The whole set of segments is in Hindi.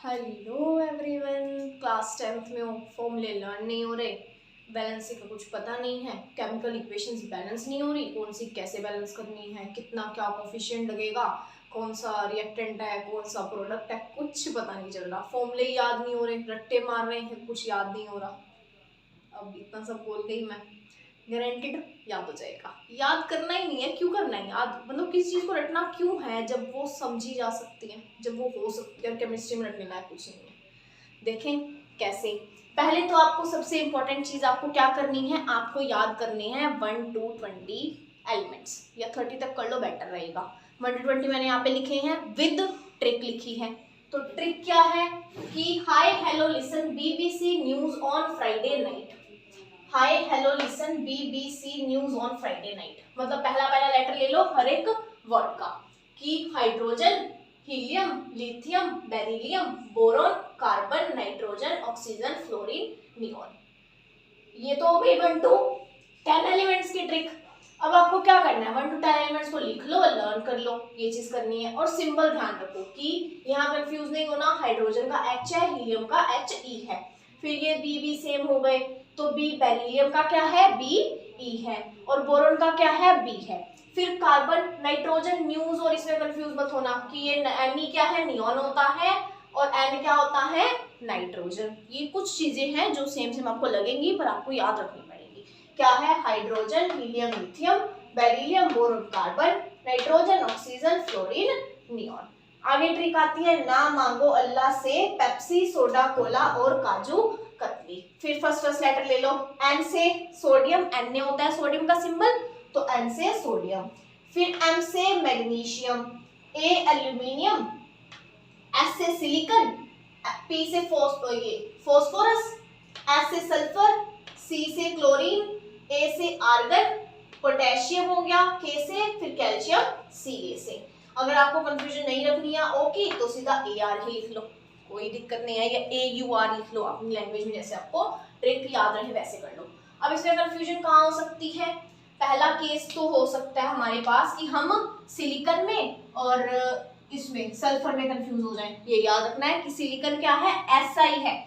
हेलो एवरीवन, क्लास 10th में हो, फॉर्मूले लर्न नहीं हो रहे, बैलेंसिंग का कुछ पता नहीं है, केमिकल इक्वेशंस बैलेंस नहीं हो रही, कौन सी कैसे बैलेंस करनी है, कितना क्या कोफिशिएंट लगेगा, कौन सा रिएक्टेंट है, कौन सा प्रोडक्ट है, कुछ पता नहीं चल रहा। फॉर्मूले याद नहीं हो रहे, रट्टे मार रहे हैं, कुछ याद नहीं हो रहा। अब इतना सब बोल गई मैं, गारंटेड याद हो जाएगा। याद करना ही नहीं है, क्यों करना है याद, मतलब किसी चीज को रटना क्यों है जब वो समझी जा सकती है, जब वो हो सकती है। और केमिस्ट्री में रटने लायक कुछ नहीं है। देखें कैसे। पहले तो आपको सबसे इंपॉर्टेंट चीज आपको क्या करनी है, आपको याद करनी है 1 to 20 एलिमेंट्स, या 30 तक कर लो बेटर रहेगा। 1 to 20 मैंने यहाँ पे लिखे हैं, विद ट्रिक लिखी है। तो ट्रिक क्या है कि hi hello listen BBC news on Friday night. Hi hello listen BBC news on Friday night, मतलब पहला पहला लेटर ले लो हर एक वर्ड का, कि hydrogen, helium, lithium, beryllium, boron, carbon, nitrogen, oxygen, fluorine, neon. ये तो हो गई 1 to 10 एलिमेंट्स की ट्रिक। अब आपको क्या करना है, 1 to 10 एलिमेंट्स को लिख लो, लर्न कर लो, ये चीज करनी है। और सिंबल ध्यान रखो कि यहाँ कंफ्यूज नहीं होना, हाइड्रोजन का H है, हीलियम का HE है, फिर ये B सेम हो गए, तो B बेरिलियम का क्या है, BE है, और बोरॉन का क्या है, B है। फिर कार्बन, नाइट्रोजन, न्यूज, और इसमें कंफ्यूज मत होना कि ये Ne क्या है, नियॉन होता है, और N क्या होता है, नाइट्रोजन। ये कुछ चीजें हैं जो सेम सेम आपको लगेंगी पर आपको याद रखनी पड़ेगी। क्या है, hydrogen, helium, lithium, beryllium, boron, carbon, nitrogen, oxygen, fluorine, neon. आगे ट्रिक आती है, ना मांगो अल्लाह से पेप्सी, सोडा, कोला और काजू कतली। फिर फर्स्ट लेटर ले लो, N से सोडियम, Na होता है सोडियम का सिंबल, तो N से सोडियम। फिर M से मैग्नीशियम, A एल्यूमिनियम, S से सिलिकॉन, P से फॉस्फोरस, S से सल्फर, C से क्लोरीन, A से आर्गन, पोटेशियम हो गया K से, फिर कैल्शियम Ca से। अगर आपको कंफ्यूजन नहीं रखनी है ओके, तो सीधा AR ही लिख लो, कोई दिक्कत नहीं है, या AUR लिख लो अपनी लैंग्वेज में, जैसे आपको ट्रिक याद रहे वैसे कर लो। अब इसमें कंफ्यूजन कहाँ हो सकती है, पहला केस तो हो सकता है हमारे पास कि हम सिलिकॉन में और इसमें सल्फर में कंफ्यूज हो जाए। ये याद रखना है कि सिलिकॉन क्या है, Si है,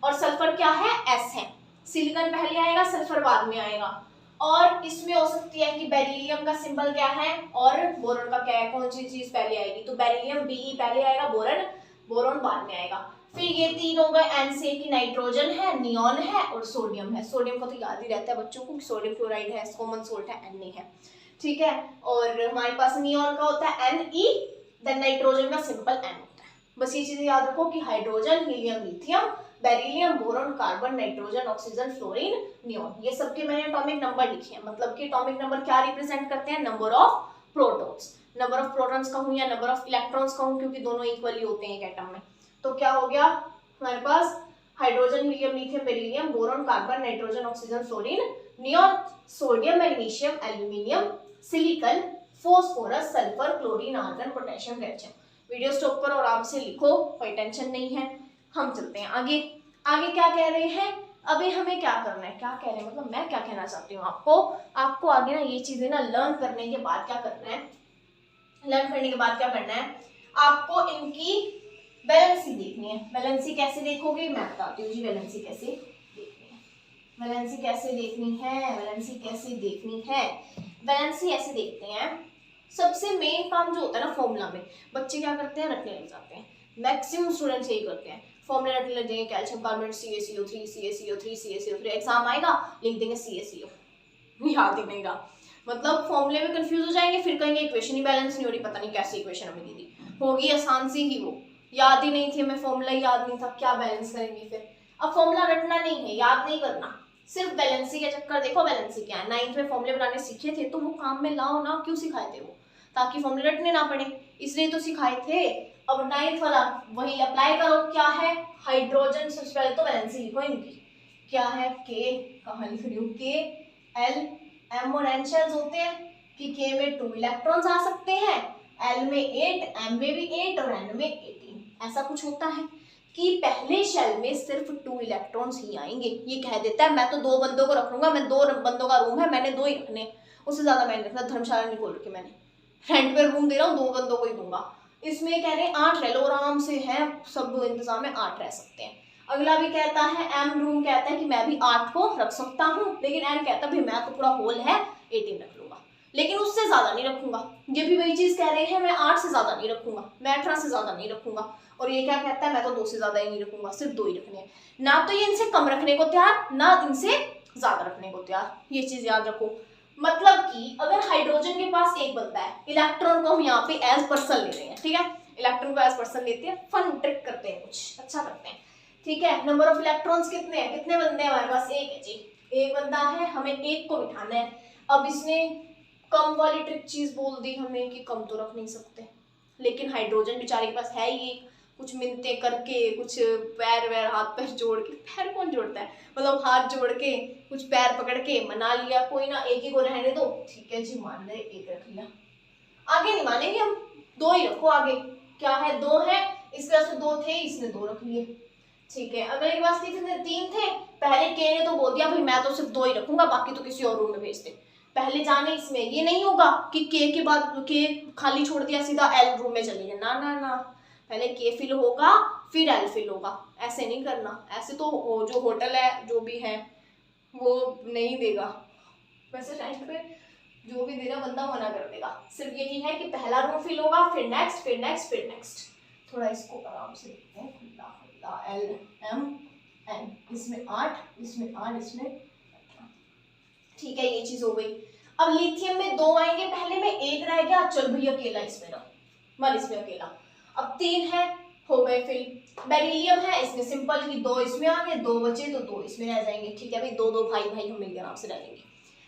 और सल्फर क्या है, S है। सिलिकॉन पहले आएगा, सल्फर बाद में आएगा। और इसमें हो सकती है कि बेरिलियम का सिंबल क्या है और बोरॉन का क्या है, कौन सी चीज पहले आएगी, तो बेरिलियम Be पहले आएगा, बोरॉन बाद में आएगा। फिर ये तीन हो गए N से, कि नाइट्रोजन है, नियॉन है और सोडियम है। सोडियम का तो याद ही रहता है बच्चों को, सोडियम क्लोराइड है, कॉमन सोल्ट है, Na है, ठीक है। और हमारे पास नियॉन का होता है Ne, देन नाइट्रोजन का सिंपल N होता है। बस ये चीजें याद रखो कि hydrogen, helium, lithium, beryllium, boron, carbon, nitrogen, oxygen, fluorine, neon. ये सबके मैंने एटॉमिक नंबर लिखे हैं, मतलब कि एटॉमिक नंबर क्या रिप्रेजेंट करते हैं, number of protons. Number of protons कहूं या नंबर ऑफ इलेक्ट्रॉन्स कहूं, क्योंकि दोनों इक्वली होते हैं एक एटम में। तो क्या हो गया हमारे पास, hydrogen, helium, lithium, beryllium, boron, carbon, nitrogen, oxygen, fluorine, neon, sodium, magnesium, aluminium, silicon, phosphorus, sulphur, chlorine, argon, potassium, calcium. Video stop करो, आराम से लिखो, कोई टेंशन नहीं है। हम चलते हैं आगे। आगे क्या कह रहे हैं, अभी हमें क्या करना है, क्या कह रहे हैं, मतलब मैं क्या कहना चाहती हूँ आपको आगे ना ये चीजें ना लर्न करने के बाद क्या करना है, लर्न करने के बाद क्या करना है, आपको इनकी बैलेंसी देखनी है। बैलेंसी कैसे देखोगे मैं बताती हूँ जी, बैलेंसी कैसे देखनी है, बैलेंसी कैसे देखनी है, बैलेंसी कैसे देखनी है। बैलेंसी ऐसे देखते हैं, सबसे मेन काम जो होता है ना फॉर्मूला में, बच्चे क्या करते हैं, रटने लग जाते हैं। मैक्सिमम स्टूडेंट्स यही करते हैं, फॉर्मूला रटने लग जाएंगे, calcium carbonate CaCO3 CaCO3 CaCO3, exam आएगा लिख देंगे CaCO, याद ही नहीं रहा, मतलब फॉर्मूले में कंफ्यूज हो जाएंगे, फिर कहेंगे इक्वेशन ही बैलेंस नहीं हो रही, पता नहीं कैसी इक्वेशन हमें दीदी, होगी आसान सी ही, वो याद ही नहीं थी हमें, फॉर्मूला याद नहीं था, क्या बैलेंस करेंगे फिर। अब फॉर्मूला रटना नहीं है, याद नहीं करना, सिर्फ बैलेंसी का चक्कर देखो। बैलेंसी क्या है, 9th में फॉर्मूले बनाने सीखे थे तो वो काम में लाओ ना, क्यों सिखाए थे वो, ताकि फॉर्मूले रटने ना पड़े, इसलिए तो सिखाए थे। अब 9th वाला वही अप्लाई करो, क्या है, हाइड्रोजन, सबसे पहले तो बैलेंसी लिखो इनकी, क्या है, K, कहाँ लिख रही हूँ, K L M और N शेल्स होते हैं, कि K में 2 इलेक्ट्रॉन्स आ सकते हैं, L में 8, M में भी 8 और N में 18। ऐसा कुछ होता है कि पहले शेल में सिर्फ 2 इलेक्ट्रॉन्स ही आएंगे, ये कह देता है मैं तो 2 बंदों को रखूंगा, मैं 2 बंदों का रूम है, मैंने 2 ही रखने, उससे ज्यादा मैंने रखना, धर्मशाला नहीं खोल रखी मैंने, रेंट पे रूम दे रहा हूँ, 2 बंदों को ही दूंगा, इसमें कह रहे हैं 8 रह लो, आराम से है, सब इंतजाम में 8 रह सकते हैं। अगला भी कहता है एम रूम कहता है कि मैं भी 8 को रख सकता हूँ, लेकिन एन कहता है भाई मैं तो पूरा होल है 18 रख लूंगा, लेकिन उससे ज्यादा नहीं रखूंगा। ये भी वही चीज कह रहे हैं, मैं 8 से ज्यादा नहीं रखूंगा, मैं 18 से ज्यादा नहीं रखूंगा। और ये क्या कहता है, मैं तो 2 से ज्यादा ही नहीं रखूंगा, सिर्फ 2 ही रखने हैं। ना तो ये इनसे कम रखने को तैयार, ना इनसे ज्यादा रखने को तैयार, ये चीज याद रखो। मतलब कि अगर हाइड्रोजन के पास एक बनता है, इलेक्ट्रॉन को हम यहाँ पे एज पर्सन ले रहे हैं, ठीक है, इलेक्ट्रॉन को एज पर्सन लेते हैं, फन ट्रिक करते हैं, कुछ अच्छा करते हैं, ठीक है। नंबर ऑफ इलेक्ट्रॉन्स कितने हैं, कितने बनते हैं हमारे पास, एक है जी, एक बंदा है, हमें एक को बिठाना है। अब इसने कम वाली ट्रिक चीज बोल दी हमें कि कम तो रख नहीं सकते, लेकिन हाइड्रोजन बेचारे के पास है ही, कुछ मिन्नते करके, कुछ पैर वैर हाथ पैर जोड़ के, पैर कौन जोड़ता है, मतलब हाथ जोड़ के, कुछ पैर पकड़ के मना लिया, कोई ना एक ही को रहने दो, ठीक है जी, मान ले एक रख लिया, आगे नहीं मानेंगे हम, 2 ही रखो आगे, क्या है 2 है, इसके पास 2 थे, इसने 2 रख लिए, ठीक है। अगर एक पास कितने 3 थे, पहले के ने तो बोल दिया भाई मैं तो सिर्फ 2 ही रखूंगा, बाकी तो किसी और रूम में भेज दे, पहले जाने इसमें ये नहीं होगा कि के के बाद के खाली छोड़ दिया सीधा एल रूम में चली गई, ना ना ना, पहले के फिल होगा फिर एल फिल होगा, ऐसे नहीं करना, ऐसे तो जो होटल है जो भी है वो नहीं देगा, वैसे टेस्ट पे जो भी देगा बंदा मना कर देगा, सिर्फ यही है कि पहला रूम फिल होगा, फिर नेक्स्ट फिर नेक्स्ट फिर नेक्स्ट। थोड़ा इसको आराम से देखते हैं, खुला खुला एल एम एन, इसमें 8, इसमें 8, इसमें, ठीक है, ये चीज हो गई। अब लिथियम में 2 आएंगे, पहले में 1 रह गया, चल भैया अकेला इसमें रहा, मल इसमें अकेला, अब 3 है, हो गए फिल। बेरिलियम है, इसमें सिंपल ही 2 इसमें आ गए, 2 बचे तो 2 इसमें रह जाएंगे, ठीक है भाई, 2 भाई भाई हम मिलकर आराम से रह लेंगे।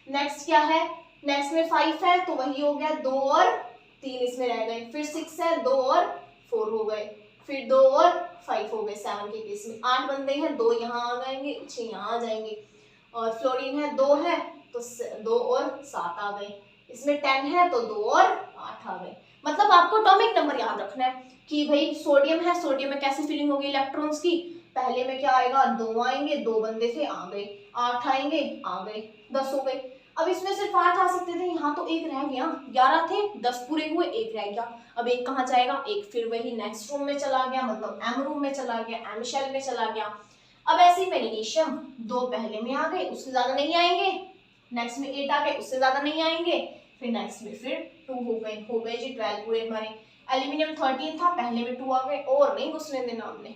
नेक्स्ट क्या है, नेक्स्ट में 5 है, तो वही हो गया, 2 और 3 इसमें रह गए, फिर 6 है, 2 और 4 हो गए, फिर 2 और 5 हो गए, 7 के केस में 8 बंदे हैं, 2 यहाँ आ जाएंगे, 6 यहाँ आ जाएंगे, और फ्लोरीन है 2 है तो 2 और 7 आ गए, इसमें 10 है तो 2 और 8 आ गए। मतलब आपको एटॉमिक नंबर याद रखना है कि भाई सोडियम है, सोडियम में कैसी फिलिंग होगी इलेक्ट्रॉन्स की, पहले में क्या आएगा, 2 आएंगे, 2 बंदे थे आ गए, 8 आएंगे आ गए, 10 हो गए। अब इसमें सिर्फ 8 आ सकते थे, यहाँ तो 1 रह गया, 11 थे, 10 पूरे हुए, 1 रह गया, अब 1 कहाँ जाएगा, 1 फिर वही नेक्स्ट रूम में चला गया, मतलब एम रूम में चला गया, एम शेल में चला गया। अब ऐसे ही मैग्नीशियम 2 पहले में आ गए, उससे ज्यादा नहीं आएंगे, नेक्स्ट में 8 आ गए, उससे ज्यादा नहीं आएंगे, फिर नेक्स्ट में फिर 2 हो गए जी 12 पूरे हमारे। एल्यूमिनियम 13 था, पहले में 2 आ गए, और नहीं घुसने देना हमने,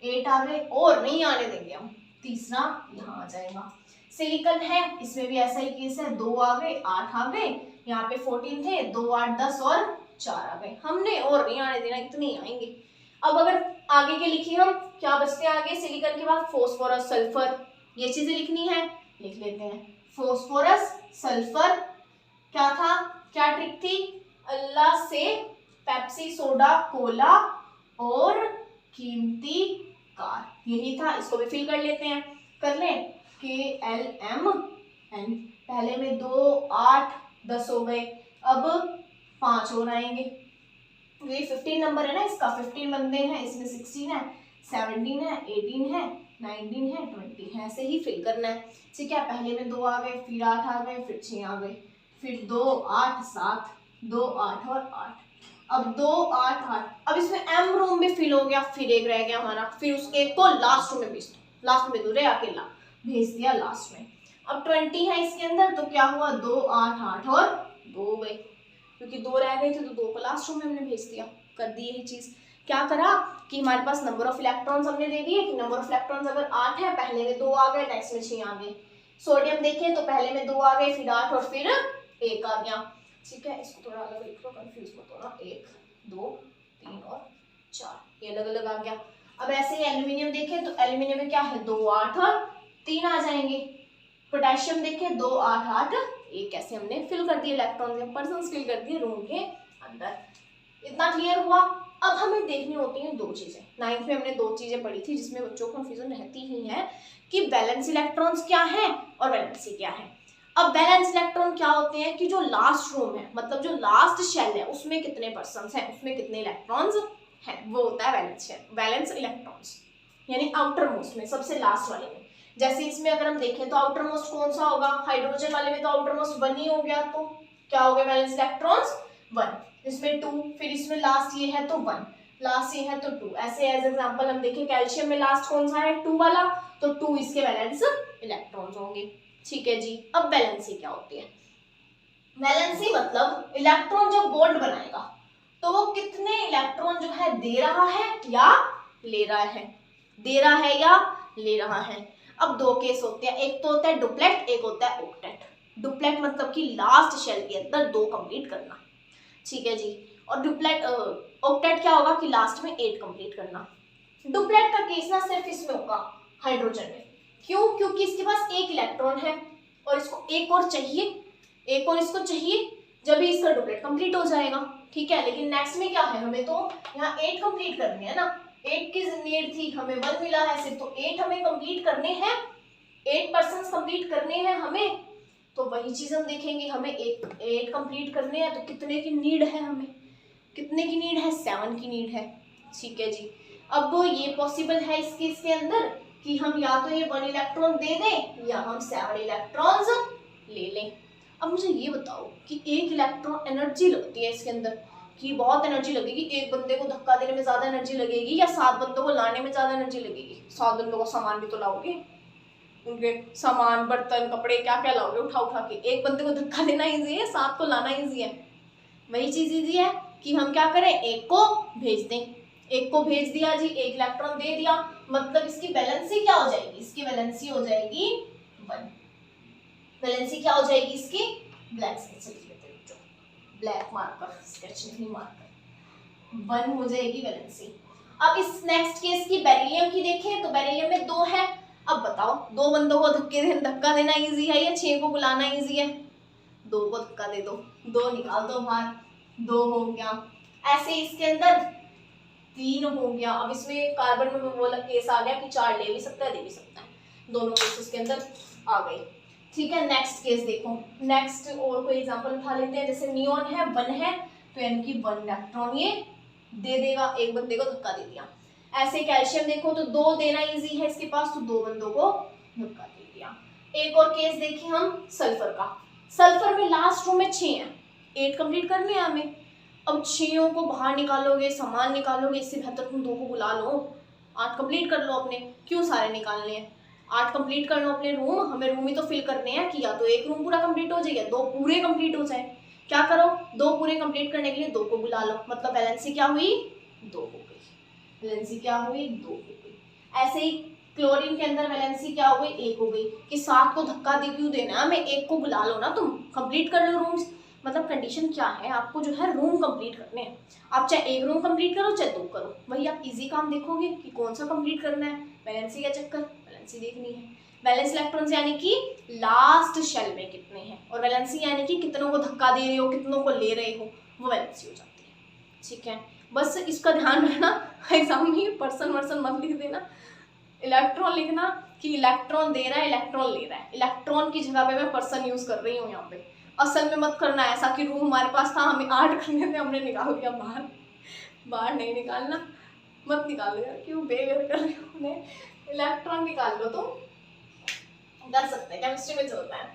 8 आ गए और नहीं आने देंगे हम, तीसरा यहाँ आ जाएगा। सिलिकॉन है, इसमें भी ऐसा ही केस है, 2 आ गए, 8 आ गए, यहाँ पे 14 थे, 2 8 10 और 4 आ गए, हमने और नहीं आने देना, इतने ही आएंगे। अब अगर आगे के लिखिए हम, क्या बचते हैं आगे सिलिकॉन के बाद, फॉस्फोरस सल्फर, ये चीजें लिखनी है, लिख लेते हैं, फॉस्फोरस सल्फर, क्या था, क्या ट्रिक थी, अल्लाह से पेप्सी सोडा कोला और कीमती कार, यही था, इसको भी फिल कर लेते हैं, कर लें, के एल एम एन, पहले में 2 8 10 हो गए, अब 5 और आएंगे, ये 15 नंबर है ना इसका, 15 बंदे हैं, इसमें 16 है, 17 है, 18 है, 19 है, 20 है, ऐसे ही फिल करना है, ठीक है। पहले में 2 आ गए, फिर 8 आ गए, फिर 6 आ गए, फिर 2 8 7, 2 8 और 8, अब 2 8 8, अब इसमें एम रूम में फिल हो गया, फिर 1 रह गया हमारा, फिर उस एक को लास्ट रूम में भेज दो, लास्ट में दूर अकेला भेज दिया लास्ट में। अब 20 है इसके अंदर, तो क्या हुआ, 2 8 8 और 2 हो गए, क्योंकि 2 रह गए थे तो 2 को लास्ट रूम में हमने भेज दिया, कर दी यही चीज। क्या करा कि हमारे पास नंबर ऑफ इलेक्ट्रॉन्स हमने दे दिए कि नंबर ऑफ इलेक्ट्रॉन्स अगर 8 है, पहले में 2 आ गए, नेक्स्ट में 6 आ गए। सोडियम देखें तो पहले में 2 आ गए, फिर 8 और फिर 1 आ गया, ठीक है। इसको थोड़ा अलग लिख लो, कंफ्यूज मत होना, 1 2 3 और 4, ये अलग अलग आ गया। अब ऐसे ही एल्यूमिनियम देखें तो एल्यूमिनियम में क्या है, 2 8 और 3 आ जाएंगे। पोटेशियम देखें 2 8 8 1, कैसे हमने फिल कर दिए इलेक्ट्रॉन, पर्सन्स फिल कर दिए रूम के अंदर। इतना क्लियर हुआ। अब हमें देखनी होती हैं 2 चीजें, 9th में हमने 2 चीजें पढ़ी थी जिसमें बच्चों को कंफ्यूजन रहती ही है कि बैलेंस इलेक्ट्रॉन्स क्या है और वैलेंसी क्या है। अब बैलेंस इलेक्ट्रॉन क्या होते हैं कि जो लास्ट रूम है, मतलब जो लास्ट शेल है, उसमें कितने पर्सन्स हैं, उसमें कितने इलेक्ट्रॉन्स हैं, वो होता है बैलेंस इलेक्ट्रॉन्स, यानी आउटर मोस्ट में, सबसे लास्ट वाले में। जैसे इसमें अगर हम देखें तो आउटर मोस्ट कौन सा होगा, हाइड्रोजन वाले में तो आउटर मोस्ट 1 ही हो गया, तो क्या हो गया बैलेंस इलेक्ट्रॉन्स 1। इसमें 2, फिर इसमें लास्ट ये है तो 1, लास्ट ये है तो 2। ऐसे एज एग्जांपल हम देखें कैल्शियम में लास्ट कौन सा है 2 वाला, तो 2 इसके वैलेंस इलेक्ट्रॉन्स होंगे। ठीक है जी। अब वैलेंसी क्या होती है? वैलेंसी मतलब इलेक्ट्रॉन जब बॉन्ड बनाएगा तो वो कितने इलेक्ट्रॉन जो है दे रहा है या ले रहा है, दे रहा है या ले रहा है। अब दो केस होते हैं, एक तो होता है डुप्लेट, एक होता है ऑक्टेट। डुप्लेट मतलब कि लास्ट शेल के अंदर 2 कंप्लीट करना। ठीक है जी। और डुप्लेट ऑक्टेट क्या होगा कि लास्ट में 8 कंप्लीट करना। डुप्लेट का केस ना सिर्फ इसमें होगा हाइड्रोजन में। क्यों? क्योंकि इसके पास एक इलेक्ट्रॉन है और इसको एक और चाहिए, एक और इसको चाहिए, जब भी इसका डुप्लेट कंप्लीट हो जाएगा। ठीक है। लेकिन नेक्स्ट में क्या है, हमें तो यहाँ 8 कंप्लीट करनी है ना, 8 की नीड थी, हमें 1 मिला है सिर्फ, तो 8 हमें कंप्लीट करने हैं, 8% कंप्लीट करने हैं हमें। तो वही चीज हम देखेंगे, हमें 8 कंप्लीट करने हैं तो कितने की नीड है, हमें कितने की नीड है, 7 की नीड है। ठीक है जी। अब ये पॉसिबल है इस केस के अंदर कि हम या तो ये 1 इलेक्ट्रॉन दे दें या हम 7 इलेक्ट्रॉन्स ले लें। अब मुझे ये बताओ कि 1 इलेक्ट्रॉन एनर्जी लगती है इसके अंदर कि बहुत एनर्जी लगेगी, एक बंदे को धक्का देने में ज्यादा एनर्जी लगेगी या 7 बंदों को लाने में ज्यादा एनर्जी लगेगी? 7 बंदों को सामान भी तो लाओगे, उनके सामान बर्तन कपड़े क्या क्या लाओगे उठा उठा के। एक बंदे को धक्का देना इजी है, 7 को लाना इजी है। वही चीज इजी है कि हम क्या करें, एक को भेज दें। एक को भेज दिया जी, 1 इलेक्ट्रॉन दे दिया, मतलब इसकी वैलेंसी क्या हो जाएगी, इसकी वैलेंसी हो जाएगी 1। वैलेंसी क्या हो जाएगी इसकी, ब्लैक मार्कर, स्केच नहीं मार्कर, 1 हो जाएगी वैलेंसी। अब इस नेक्स्ट केस की बेरिलियम की देखें तो बेरिलियम में 2 है। अब बताओ 2 बंदों को धक्का देना इजी है या 6 को बुलाना इजी है? 2 को धक्का दे दो, 2 निकाल दो बाहर, 2 हो गया। ऐसे इसके अंदर 3 हो गया। अब इसमें कार्बन में वो वाला केस आ गया कि 4 ले भी सकता है दे भी सकता है, दोनों केसेस के अंदर आ गए। ठीक है। नेक्स्ट केस देखो, नेक्स्ट और कोई एग्जांपल उठा लेते हैं, जैसे नियॉन है 1 है तो यानी कि 1 इलेक्ट्रॉन ये दे देगा, एक बंदे को धक्का दे दिया। ऐसे कैल्शियम देखो तो 2 देना इजी है इसके पास, तो 2 बंदों को धक्का दे दिया। एक और केस देखें हम सल्फर का। सल्फर में लास्ट रो में 6 है, 8 कंप्लीट करने हैं हमें। अब 6 को बाहर निकालोगे, सामान निकालोगे, इससे बेहतर तुम 2 को बुला लो, 8 कंप्लीट कर लो अपने। क्यों सारे निकालने हैं, 8 कंप्लीट कर लो अपने रूम, हमें रूम ही तो फिल करने हैं कि या तो एक रूम पूरा कंप्लीट हो जाए या 2 पूरे कंप्लीट हो जाए। क्या करो, 2 पूरे कंप्लीट करने के लिए 2 को बुला लो, मतलब वैलेंसी क्या हुई, 2 हो गई। वैलेंसी क्या हुई, 2 हो गई। ऐसे ही क्लोरीन के अंदर वैलेंसी क्या हो गई, 1 हो गई। कि 7 को धक्का दे क्यों देना, हमें 1 को बुला लो ना, तुम कंप्लीट कर लो रूम्स। मतलब कंडीशन क्या है, आपको जो है रूम कंप्लीट करने हैं। आप चाहे 1 रूम कंप्लीट करो चाहे 2 करो, वही आप इजी काम देखोगे कि कौन सा कंप्लीट करना है। वैलेंसी का चक्कर, वैलेंसी देखनी है। वैलेंस इलेक्ट्रॉन्स यानी कि लास्ट शेल में कितने हैं, और वैलेंसी यानी कि कितनों को धक्का दे रहे हो, कितनों को ले रहे हो, वो वैलेंसी हो जाती है। ठीक है। बस इसका ध्यान रखना, एग्जाम में पर्सन वर्सन मत लिख देना, इलेक्ट्रॉन लिखना कि इलेक्ट्रॉन दे रहा है इलेक्ट्रॉन ले रहा है। इलेक्ट्रॉन की जगह पे मैं पर्सन यूज कर रही हूँ यहाँ पे। असल में मत करना ऐसा कि रूम हमारे पास था, हमें 8 करने थे, हमने निकाल दिया बाहर। बाहर नहीं निकालना, मत निकालो यार, क्यों बेगर कर रहे हो उन्हें। इलेक्ट्रॉन निकाल लो तो कर सकते हैं, केमिस्ट्री में चलता है।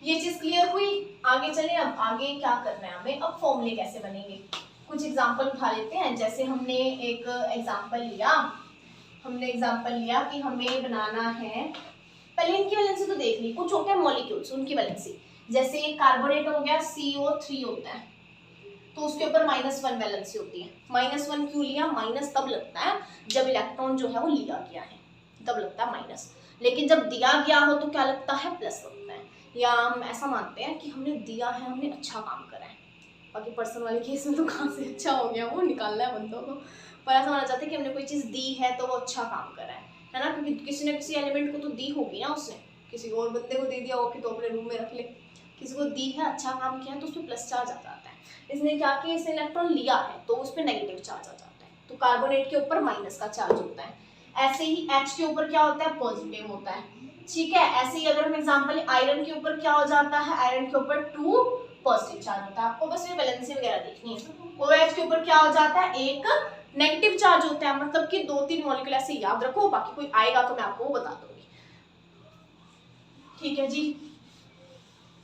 ये चीज क्लियर हुई। आगे चले, अब आगे क्या करना है हमें, अब फॉर्मूले कैसे बनेंगे, कुछ एग्जांपल उठा लेते हैं। जैसे हमने एक एग्जांपल लिया कि हमें बनाना है, पहले इनकी वैलेंसी तो देख ली, कुछ होते हैं मॉलिक्यूल्स उनकी वैलेंसी, जैसे कार्बोनेट हो गया CO3 होता है तो उसके ऊपर -1 वैलेंसी होती है। -1 क्यों लिया, माइनस तब लगता है जब इलेक्ट्रॉन जो है वो लिया गया है, तब लगता है माइनस। लेकिन जब दिया गया हो तो क्या लगता है, प्लस लगता है। या हम ऐसा मानते हैं कि हमने दिया है, हमने अच्छा काम करा है। बाकी पर्सन वाले केस में तो कहाँ से अच्छा हो गया, वो निकालना है बंदों को। पर ऐसा माना जाता है कि हमने कोई चीज़ दी है तो वो अच्छा काम करा है ना, क्योंकि किसी न किसी एलिमेंट को तो दी होगी ना उसने, किसी और बंदे को दे दिया हो कि तो अपने रूम में रख ले, किसी को दी है, अच्छा काम किया है तो उसमें प्लस चार्ज आ जाता है। इसने क्या किया, इसने इलेक्ट्रॉन लिया है तो उस पर नेगेटिव चार्ज आ जाता है, तो कार्बोनेट के ऊपर माइनस का चार्ज होता है। ऐसे ही H के ऊपर क्या होता है, पॉजिटिव होता है। ठीक है। ऐसे ही अगर हम एग्जांपल आयरन के ऊपर क्या हो जाता है, आयरन के ऊपर 2 पॉजिटिव चार्ज होता है। आपको बस ये वैलेंसी वगैरह देखनी है। OH के ऊपर क्या हो जाता है, एक नेगेटिव चार्ज होता है। मतलब कि 2-3 मॉलिक्यूल ऐसे याद रखो, बाकी कोई आएगा तो मैं आपको वो बता दूंगी। ठीक है जी,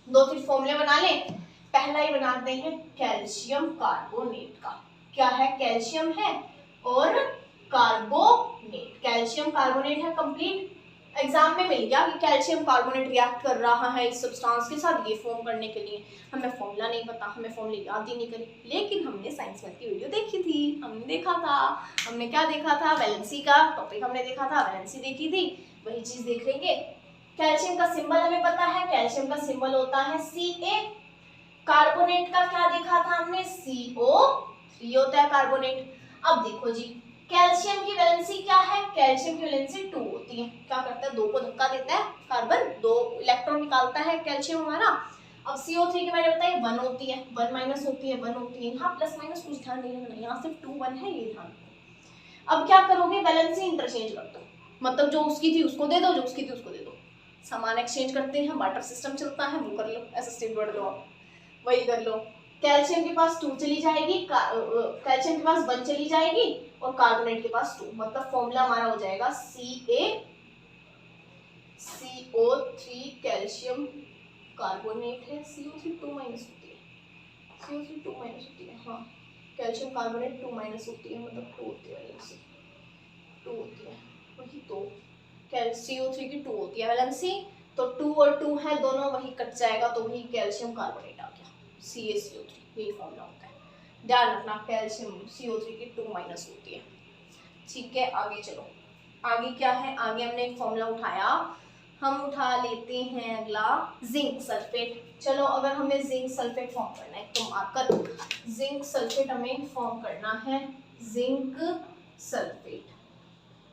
2-3 फॉर्मूले बना लें। पहला ही बनाते हैं कैल्शियम कार्बोनेट का। क्या है? कैल्शियम है और कार्बोनेट, कैल्शियम कार्बोनेट है कंप्लीट। एग्जाम में मिल गया कि कैल्शियम कार्बोनेट रिएक्ट कर रहा है इस सब्सटेंस के साथ ये फॉर्म करने के लिए। हमें फॉर्मूला नहीं पता, हमें फॉर्मूले याद ही नहीं करी, लेकिन हमने साइंस मैथ की वीडियो देखी थी, हमने देखा था, हमने क्या देखा था, वैलेंसी का टॉपिक हमने देखा था, वैलेंसी देखी थी, वही चीज देख लेंगे। कैल्शियम का सिंबल हमें पता है, कैल्शियम का सिंबल होता है Ca। कार्बोनेट का क्या देखा था हमने? CO3 होता है कार्बोनेट। अब देखो जी, कैल्शियम की वैलेंसी क्या है? कैल्शियम की वैलेंसी 2 होती है। क्या करता है? 2 को धक्का देता है कार्बन, 2 इलेक्ट्रॉन निकालता है कैल्शियम हमारा। अब CO3 की मैंने बताई 1 होती है, 1 माइनस होती है, 1 होती है। यहाँ प्लस माइनस कुछ ध्यान नहीं रखना, यहाँ सिर्फ 2 1 है, ये ध्यान रखो। अब क्या करोगे? वैलेंसी इंटरचेंज कर दो, मतलब जो उसकी थी उसको दे दो, जो उसकी थी उसको दे दो। सामान एक्सचेंज करते हैं, बार्टर सिस्टम चलता है, वो कर लो, एसिस्टेड वर्ड लो, आप वही कर लो। कैल्शियम के पास 2 चली जाएगी, कैल्शियम के पास 1 चली जाएगी और कार्बोनेट के पास 2, मतलब फॉर्मूला हमारा हो जाएगा CO3 कैल्शियम कार्बोनेट है, CO3 2 माइनस होती है, CO3 2 माइनस होती है, हाँ कैल्शियम कार्बोनेट 2 माइनस होती है, मतलब 2 होती है वैलेंसी, 2 होती है, वही तो CO3 की 2 होती है वैलेंसी, तो 2 और 2 है दोनों, वही कट जाएगा, तो वही कैल्शियम कार्बोनेट आ गया, CaCO3, यही फॉर्मूला होता है, ध्यान रखना। कैल्शियम CO3 की 2 माइनस होती है, ठीक है। आगे चलो, आगे क्या है? आगे हमने एक फॉर्मूला उठाया, हम उठा लेते हैं अगला जिंक सल्फेट। चलो, अगर हमें जिंक सल्फेट फॉर्म करना है तो मार्कर जिंक सल्फेट हमें फॉर्म करना है, जिंक सल्फेट।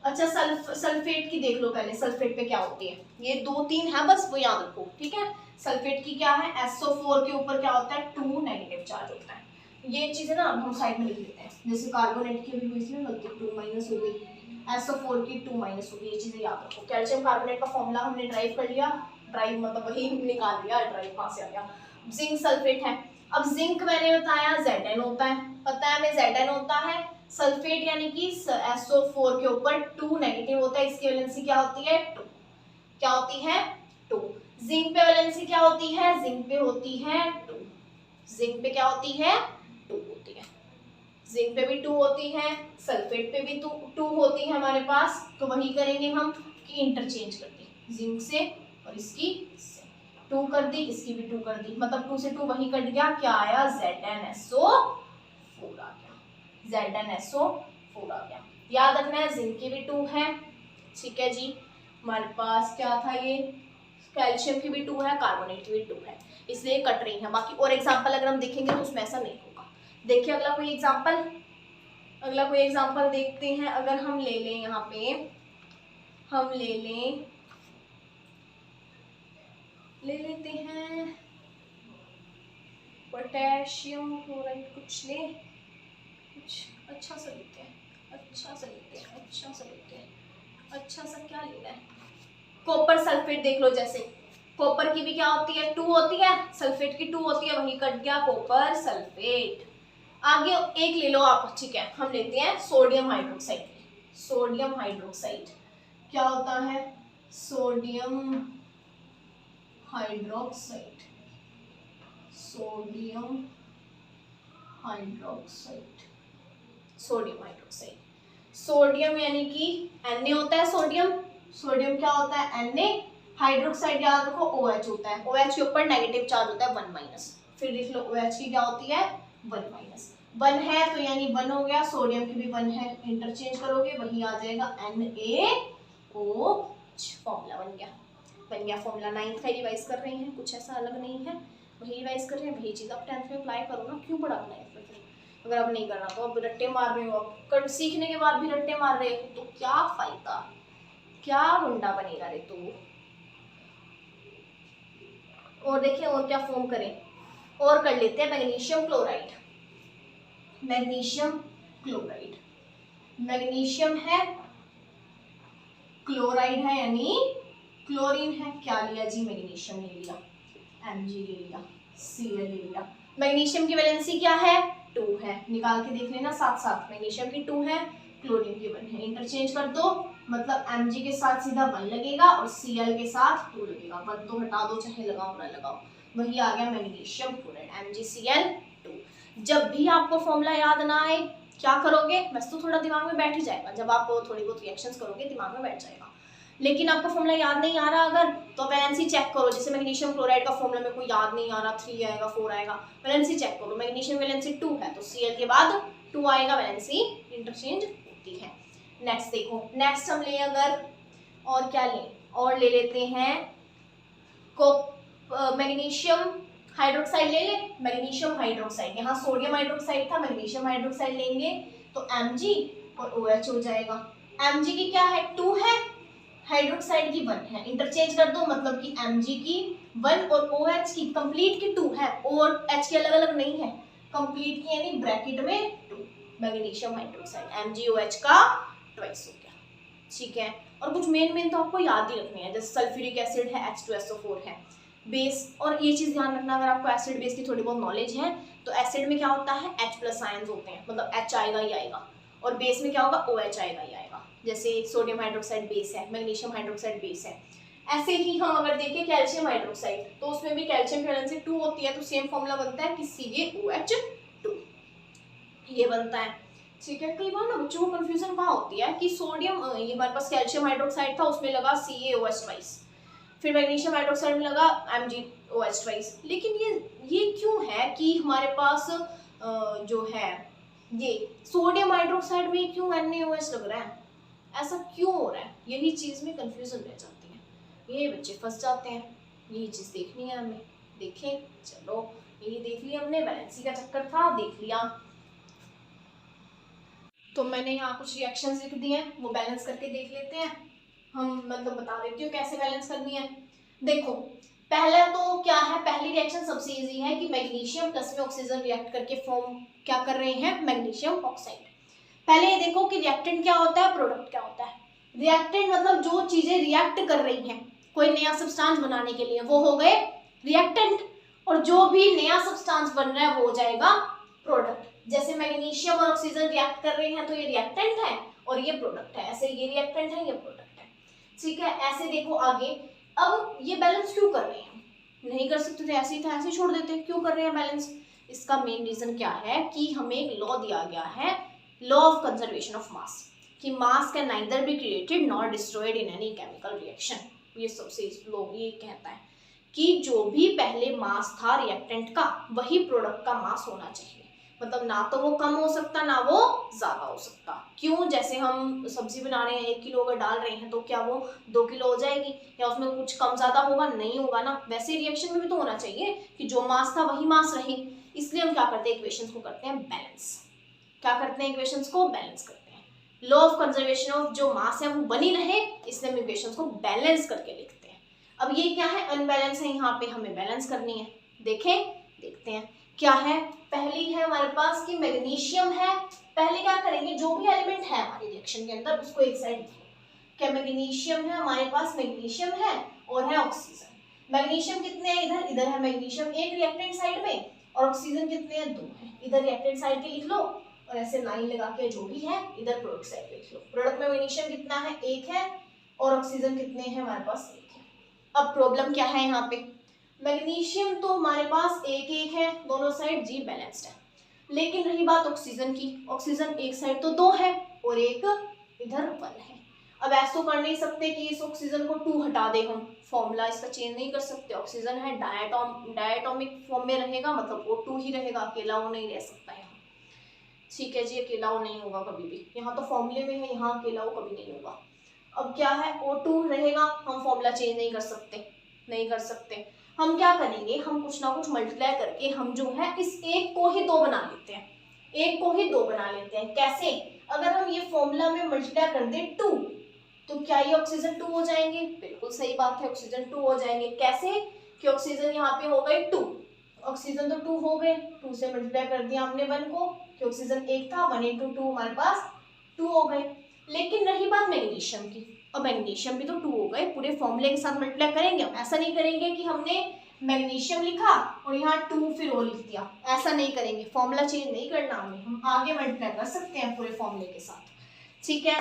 अच्छा, सल्फेट की देख लो पहले, सल्फेट पे क्या होती है, ये 2 3 है बस, वो याद रखो, ठीक है। सल्फेट की क्या है? SO4 के ऊपर क्या होता है? 2 नेगेटिव चार्ज होता है। ये चीजें ना हम साइड में लिख लेते हैं, जैसे कार्बोनेट की भी हुई थी ना गलती, 2 माइनस हो गई, SO4 की 2 माइनस हो गई, ये चीजें याद रखो। कैल्शियम कार्बोनेट का फॉर्मूला हमने ड्राइव कर लिया, ड्राइव मतलब वही निकाल लिया, ड्राइव कहाँ से आ गया। जिंक सल्फेट है, अब जिंक मैंने बताया Zn होता है, पता है हमें Zn होता है। सल्फेट यानी कि SO4 के ऊपर 2 नेगेटिव होता है, इसकी वैलेंसी क्या होती है? 2। क्या होती है? 2। जिंक पे वैलेंसी क्या होती है? जिंक पे होती है 2। जिंक पे क्या होती है? 2 होती है। जिंक पे भी 2 होती है, सल्फेट पे भी 2 होती है हमारे पास, तो वही करेंगे हम कि इंटरचेंज कर दी, जिंक से और इसकी 2 कर दी, इसकी भी 2 कर दी, मतलब 2 से 2 वही कट गया, क्या आया? ZnSO4 आ गया, ZnSO4 आ गया। याद रखना है जिंक की भी 2 है, ठीक है जी। हमारे पास क्या था? ये कैल्शियम की भी 2 है, कार्बोनेट की भी 2 है, इसलिए कट रही है। बाकी और एग्जांपल अगर हम देखेंगे तो उसमें ऐसा नहीं होगा। देखिए अगला कोई एग्जांपल देखते हैं। अगर हम ले लें, यहाँ पे हम ले लेते हैं पोटेशियम क्लोराइड, कुछ अच्छा सा लेते हैं, अच्छा सा क्या लेना है? कॉपर सल्फेट देख लो, जैसे कॉपर की भी क्या होती है? 2 होती है, सल्फेट की 2 होती है, वही कट गया कॉपर सल्फेट। आगे एक ले लो आप, ठीक है। हम लेते हैं सोडियम हाइड्रोक्साइड। सोडियम हाइड्रोक्साइड क्या होता है? Sodium hydroxide, sodium hydroxide, sodium hydroxide. Sodium यानी कि Na होता है, सोडियम क्या होता है? Na। हाइड्रोक्साइड याद रखो OH होता है, OH के ऊपर नेगेटिव चार्ज होता है 1 माइनस। फिर लिख लो OH की क्या होती है? 1 माइनस। 1 है तो यानी 1 हो गया, सोडियम की भी 1 है, इंटरचेंज करोगे वही आ जाएगा NaOH, फॉर्मूला बन गया फॉर्मूला। 9th का रिवाइज कर रहे हैं, कुछ ऐसा अलग नहीं है, वही रिवाइज कर रहे हैं, वही चीज आप 10th में अप्लाई करो ना, क्यों पढ़ा 9th में? अगर आप नहीं करना तो अब रट्टे मार रहे हो, आप सीखने के बाद भी रट्टे मार रहे हो तो क्या फायदा, क्या गुंडा बनेगा रे तू। और देखिए और क्या फॉर्म करें, और कर लेते हैं magnesium chloride. Magnesium chloride, magnesium है, क्लोराइड है यानी क्लोरीन है, क्या लिया जी? मैग्नीशियम ले लिया, Mg ले लिया, Cl ले लिया। मैग्नीशियम की वैलेंसी क्या है? 2 है, निकाल के देख लेना साथ साथ। मैग्नीशियम की 2 है, क्लोरीन की 1 है, इंटरचेंज कर दो, मतलब Mg के साथ सीधा 1 लगेगा और Cl के साथ 2 लगेगा। 1 तो हटा दो, चाहे लगाओ ना लगाओ, वही आ गया मैग्नीशियम क्लोराइड MgCl2। जब भी आपको फॉर्मूला याद ना आए क्या करोगे, बस तो थोड़ा दिमाग में बैठ ही जाएगा, जब आप थोड़ी बहुत रिएक्शंस करोगे दिमाग में बैठ जाएगा। लेकिन आपको फॉर्मूला याद नहीं आ रहा अगर, तो वैलेंसी चेक करो। जैसे मैग्नीशियम क्लोराइड का फॉर्मूला मेरे को याद नहीं आ रहा, 3 आएगा 4 आएगा, वैलेंसी चेक करो। मैग्नीशियम वैलेंसी 2 है तो Cl के बाद 2 आएगा, वैलेंसी इंटरचेंज होती है। नेक्स्ट देखो, नेक्स्ट हम ले अगर और क्या लें, और ले लेते हैं मैग्नीशियम हाइड्रोक्साइड ले ले। मैग्नीशियम हाइड्रोक्साइड, यहाँ सोडियम हाइड्रोक्साइड था, मैग्नीशियम हाइड्रोक्साइड लेंगे तो Mg और OH हो जाएगा। Mg की क्या है 2 है, हाइड्रोक्साइड की 1 है, इंटरचेंज कर दो, मतलब कि Mg की 1 और OH की कंप्लीट की 2 है, O और H की अलग अलग नहीं है, कंप्लीट की यानी ब्रैकेट में 2, मैग्नीशियम हाइड्रोक्साइड MgOH का ट्वाइस हो गया। ठीक है, और कुछ मेन तो आपको याद ही रखनी है, जैसे सल्फ्यूरिक एसिड है, H2SO4 है, बेस। और ये चीज ध्यान रखना, अगर आपको एसिड बेस की थोड़ी बहुत नॉलेज है तो एसिड में क्या होता है H+ आयंस होते हैं, मतलब H आएगा ही आएगा, और बेस में क्या होगा OH आएगा ही आएगा। जैसे सोडियम हाइड्रोक्साइड बेस है, मैग्नीशियम हाइड्रोक्साइड बेस है। ऐसे ही हम अगर देखें कैल्शियम हाइड्रोक्साइड, तो उसमें भी कैल्शियम की वैलेंसी 2 होती है, तो सेम फॉर्मूला बनता है कि CaOH2 ये बनता है। ठीक है, कई बार ना बच्चों को कंफ्यूजन कहाँ होती है कि सोडियम, ये हमारे पास कैल्शियम हाइड्रोक्साइड था उसमें लगा CaOH ट्वाइस, फिर मैग्नीशियम हाइड्रोक्साइड में लगा MgOH ट्वाइस, लेकिन ये क्यों है कि हमारे पास जो है ये सोडियम हाइड्रोक्साइड में क्यों NaOH लग रहा है, ऐसा क्यों हो रहा है, यही चीज में कंफ्यूजन रह जाती है, ये बच्चे फंस जाते हैं। यही चीज देखनी है हमें, देखें, चलो यही देख लिया हमने, वैलेंसी का चक्कर था देख लिया। तो मैंने यहाँ कुछ रिएक्शंस लिख दिए हैं, वो बैलेंस करके देख लेते हैं हम, मतलब बता देती हूँ कैसे बैलेंस करनी है। देखो पहला तो क्या है, पहली रिएक्शन सबसे इजी है कि मैग्नीशियम प्लस में ऑक्सीजन रिएक्ट करके फॉर्म क्या कर रहे हैं, मैग्नीशियम ऑक्साइड। पहले ये देखो कि रिएक्टेंट क्या होता है, प्रोडक्ट क्या होता है। रिएक्टेंट मतलब जो चीजें रिएक्ट कर रही हैं कोई नया सब्सटेंस बनाने के लिए, वो हो गए रिएक्टेंट, और जो भी नया सब्सटेंस बन रहा है वो हो जाएगा प्रोडक्ट। जैसे मैग्नीशियम और ऑक्सीजन रिएक्ट कर रहे हैं तो ये रिएक्टेंट है और ये प्रोडक्ट है, ऐसे ये रिएक्टेंट है ये प्रोडक्ट है। ठीक है, ऐसे देखो आगे, अब ये बैलेंस क्यों कर रहे हैं, नहीं कर सकते थे ऐसे ही था, ऐसे छोड़ देते, क्यों कर रहे हैं बैलेंस। इसका मेन रीजन क्या है कि हमें एक लॉ दिया गया है, law of conservation of mass, कि mass can neither be created nor destroyed in any chemical reaction. ये सबसे लॉ ये कहता है कि जो भी पहले मास था रिएक्टेंट का वही प्रोडक्ट का मास होना चाहिए, मतलब ना तो वो कम हो सकता ना वो ज्यादा हो सकता। क्यों, जैसे हम सब्जी बना रहे हैं 1 किलो अगर डाल रहे हैं तो क्या वो 2 किलो हो जाएगी, या उसमें कुछ कम ज्यादा होगा, नहीं होगा ना। वैसे रिएक्शन में भी तो होना चाहिए कि जो मास था वही मास रहे, इसलिए हम क्या करते हैं, इक्वेशंस को करते हैं बैलेंस। क्या करते हैं, इक्वेशंस को बैलेंस करते हैं। लॉ ऑफ कंजर्वेशन ऑफ जो मास है वो बनी रहे, इसलिए हम इक्वेशंस को बैलेंस करके लिखते हैं। अब ये क्या है, अनबैलेंस है, यहाँ पे हमें बैलेंस करनी है। देखें, देखते हैं क्या है। पहली है हमारे पास कि मैग्नीशियम है, पहले क्या करेंगे, जो भी एलिमेंट है हमारे रिएक्शन के अंदर उसको एक साइड लिखो। क्या मैग्नीशियम है हमारे पास, मैग्नीशियम है और है ऑक्सीजन। मैग्नीशियम कितने हैं, इधर इधर है मैग्नीशियम एक रिएक्टेंट साइड में, और ऑक्सीजन कितने हैं, 2 है। इधर रिएक्टेंट साइड के लिख लो और ऐसे लाइन लगा के जो भी है इधर प्रोडक्ट साइड पे लिख लो। प्रोडक्ट में मैग्नीशियम कितना है, 1 है, और ऑक्सीजन कितने हैं हमारे पास, 1 है। अब प्रॉब्लम क्या है यहाँ पे, मैग्नीशियम तो हमारे पास 1 है, दोनों साइड जी बैलेंस्ड है, लेकिन रही बात ऑक्सीजन की, ऑक्सीजन एक साइड तो 2 है और एक इधर 1 है। अब ऐसा तो कर नहीं सकते कि इस ऑक्सीजन को 2 हटा दे, हम फॉर्मूला इसका चेंज नहीं कर सकते। ऑक्सीजन है डायटोमिक फॉर्म में रहेगा, मतलब वो 2 ही रहेगा, अकेला वो नहीं रह सकता यहाँ। ठीक है जी, अकेला वो नहीं होगा कभी भी, यहाँ तो फॉर्मूले में है, यहाँ अकेला वो कभी नहीं होगा। अब क्या है, O2 रहेगा, हम फॉर्मूला चेंज नहीं कर सकते, नहीं कर सकते। हम क्या करेंगे, हम कुछ ना कुछ मल्टीप्लाई करके हम जो है इस 1 को ही 2 बना लेते हैं, 1 को ही 2 बना लेते हैं। कैसे, अगर हम ये फॉर्मूला में मल्टीप्लाई कर दें 2, तो क्या ये ऑक्सीजन 2 हो जाएंगे, बिल्कुल सही बात है, ऑक्सीजन 2 हो जाएंगे। कैसे कि ऑक्सीजन यहाँ पे हो गए 2, ऑक्सीजन तो 2 हो गए, 2 से मल्टीप्लाई कर दिया हमने 1 को, कि ऑक्सीजन 1 था, 1 × 2 हमारे पास 2 हो गए। लेकिन रही बात मैग्नीशियम की, और मैग्नीशियम भी तो 2 हो गए, पूरे फॉर्मूले के साथ मल्टीप्लाई करेंगे। ऐसा नहीं करेंगे कि हमने मैग्नीशियम लिखा और यहाँ 2 फिर और लिख दिया, ऐसा नहीं करेंगे, फॉर्मूला चेंज नहीं करना हमें, हम आगे मल्टीप्लाई कर सकते हैं पूरे फॉर्मूले के साथ। ठीक है,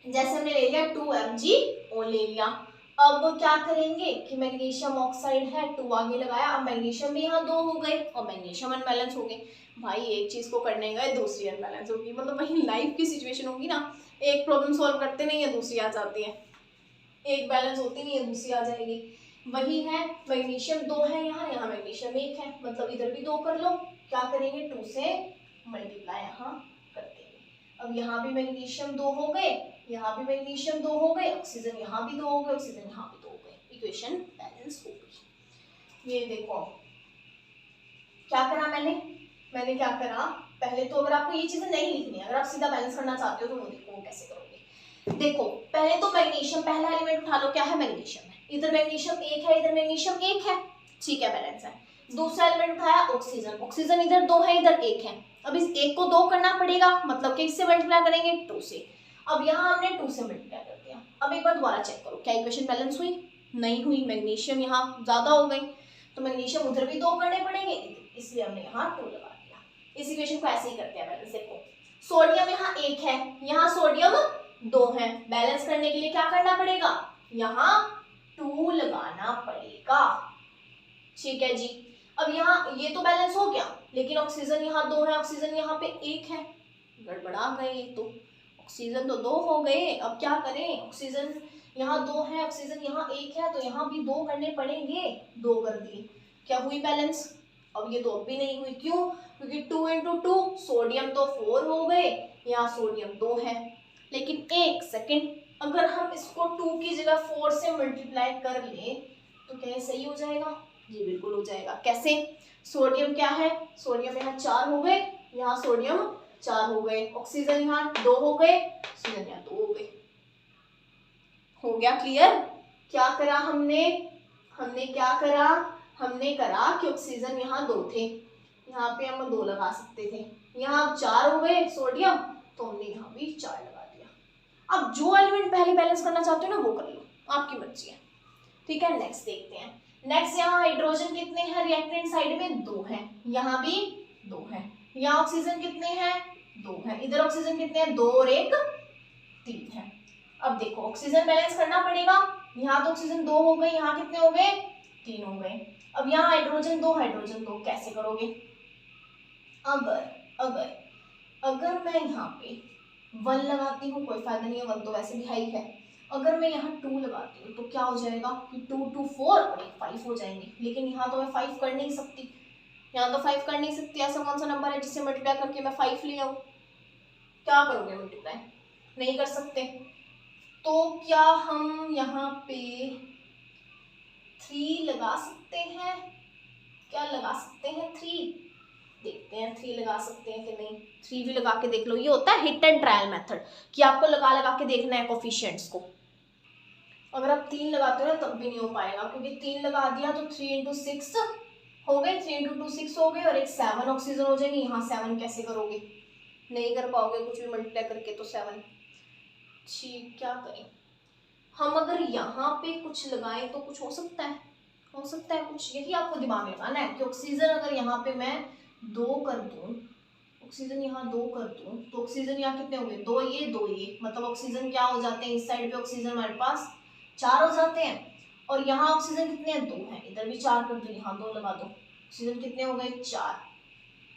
जैसे हमने ले लिया 2 Mg O ले लिया, अब क्या करेंगे कि मैग्नीशियम ऑक्साइड है 2 आगे लगाया, अब मैग्नीशियम भी यहाँ 2 हो गए और मैग्नीशियम अनबैलेंस हो गए। भाई एक चीज को करने गए दूसरी अनबैलेंस होगी, मतलब वही लाइफ की सिचुएशन होगी ना, एक प्रॉब्लम सॉल्व करते नहीं है दूसरी आ जाती है, एक बैलेंस होती नहीं है दूसरी आ जाएगी। वही है, मैग्नीशियम 2 है यहाँ, यहाँ मैग्नीशियम 1 है, मतलब इधर भी 2 कर लो, क्या करेंगे 2 से मल्टीप्लाई यहाँ कर देंगे। अब यहाँ भी मैग्नीशियम 2 हो गए, यहाँ भी मैग्नीशियम 2 हो गए, ऑक्सीजन यहाँ भी 2 हो गए, ऑक्सीजन यहाँ भी 2 हो गए, इक्वेशन बैलेंस हो गई। ये देखो क्या करा मैंने क्या करा, पहले तो अगर आपको ये चीजें नहीं लिखनी है, अगर आप सीधा बैलेंस करना चाहते हो तो वो देखो कैसे करोगे। देखो पहले तो मैग्नीशियम पहला एलिमेंट उठा लो, क्या है मैग्नीशियम है, इधर मैग्नीशियम 1 है, इधर मैग्नीशियम 1 है, ठीक है बैलेंस है। दूसरा एलिमेंट उठाया ऑक्सीजन, ऑक्सीजन इधर 2 है इधर 1 है, अब इस 1 को 2 करना पड़ेगा, मतलब कि इससे मल्टीप्लाई करेंगे 2 से। अब यहाँ हमने 2 से मल्टीप्लाई कर दिया। अब एक बार दोबारा चेक करो क्या इक्वेशन बैलेंस हुई, नहीं हुई, मैग्नीशियम यहाँ ज्यादा हो गई तो मैग्नीशियम उधर भी 2 करने पड़ेंगे, इसलिए हमने यहाँ 2 लगा दिया। इस इक्वेशन को ऐसे ही करते हैं बैलेंस। देखो सोडियम यहाँ 1 है, यहाँ सोडियम 2 है, बैलेंस करने के लिए क्या करना पड़ेगा, यहाँ 2 लगाना पड़ेगा, ठीक है जी। अब यहाँ ये तो बैलेंस हो गया, लेकिन ऑक्सीजन यहाँ 2 है, ऑक्सीजन यहाँ पे 1 है, गड़बड़ा गए ये तो, ऑक्सीजन तो 2 हो गए, अब क्या करें, ऑक्सीजन यहाँ 2 है, ऑक्सीजन यहाँ 1 है, तो यहाँ भी 2 करने पड़ेंगे, 2 कर दिए, क्या हुई बैलेंस। अब ये तो अब भी नहीं हुई, क्यों, क्योंकि 2 इंटू 2 सोडियम तो 4 हो गए, यहाँ सोडियम 2 है, लेकिन एक सेकेंड, अगर हम इसको 2 की जगह 4 से मल्टीप्लाई कर ले तो क्या ये सही हो जाएगा, जी बिल्कुल हो जाएगा। कैसे, सोडियम क्या है, सोडियम यहाँ 4 हो गए, यहाँ सोडियम 4 हो गए, ऑक्सीजन यहाँ 2 हो गए, ऑक्सीजन यहाँ 2 हो गए, हो गया क्लियर। क्या करा हमने क्या करा, हमने करा कि ऑक्सीजन यहाँ 2 थे, यहाँ पे हम 2 लगा सकते थे, यहाँ 4 हो गए सोडियम, तो हमने यहाँ भी 4 लगा दिया। अब जो एलिमेंट पहले बैलेंस करना चाहते हो ना वो कर लो, आपकी मर्जी है, ठीक है। नेक्स्ट देखते हैं, नेक्स्ट यहाँ हाइड्रोजन कितने हैं, रिएक्टेंट साइड में 2 हैं, यहाँ भी 2 हैं, यहाँ ऑक्सीजन कितने हैं 2 हैं, इधर ऑक्सीजन कितने हैं 2 और 1 3 है। अब देखो ऑक्सीजन बैलेंस करना पड़ेगा, यहाँ तो ऑक्सीजन 2 हो गए, यहाँ कितने हो गए 3 हो गए, अब यहाँ हाइड्रोजन 2 कैसे करोगे, अगर अगर अगर मैं यहाँ पे 1 लगाती हूँ, कोई फायदा नहीं है, 1 तो वैसे भी हाई है, अगर मैं यहाँ 2 लगाती हूँ तो क्या हो जाएगा कि 2 2 4 और 1 5 हो जाएंगे, लेकिन यहाँ तो मैं 5 कर नहीं सकती, यहाँ तो 5 कर नहीं सकती, ऐसा कौन सा नंबर है जिससे मल्टीप्लाई करके मैं 5 ले आऊँ, क्या करोगे मल्टीप्लाई, नहीं कर सकते, तो क्या हम यहाँ पे 3 लगा सकते हैं, क्या लगा सकते हैं 3, देखते हैं 3 लगा सकते हैं कि नहीं, 3 भी लगा के देख लो, ये होता है हिट एंड ट्रायल मेथड कि आपको लगा के देखना है कोफिशिएंट्स को। अगर आप 3 लगाते हो ना तब भी नहीं हो पाएगा, क्योंकि 3 लगा दिया तो 3 इंटू 6 हो गए, 3 इंटू 2 6 हो गए, और एक 7 ऑक्सीजन हो जाएगी, यहाँ 7 कैसे करोगे, नहीं कर पाओगे कुछ भी मल्टीप्लाई करके, तो 7, ठीक क्या करें, हम अगर यहाँ पे कुछ लगाएं तो कुछ हो सकता है कुछ, यही आपको दिमाग लगाना है कि ऑक्सीजन अगर यहाँ पे मैं 2 कर दूं, ऑक्सीजन यहाँ 2 कर दूं तो ऑक्सीजन यहाँ कितने हो गए 2 ये, मतलब ऑक्सीजन क्या हो जाते हैं, इस साइड पे ऑक्सीजन हमारे पास 4 हो जाते हैं, और यहाँ ऑक्सीजन कितने हैं 2 हैं, इधर भी 4 कर दो, यहाँ 2 लगा दो, ऑक्सीजन कितने हो गए 4।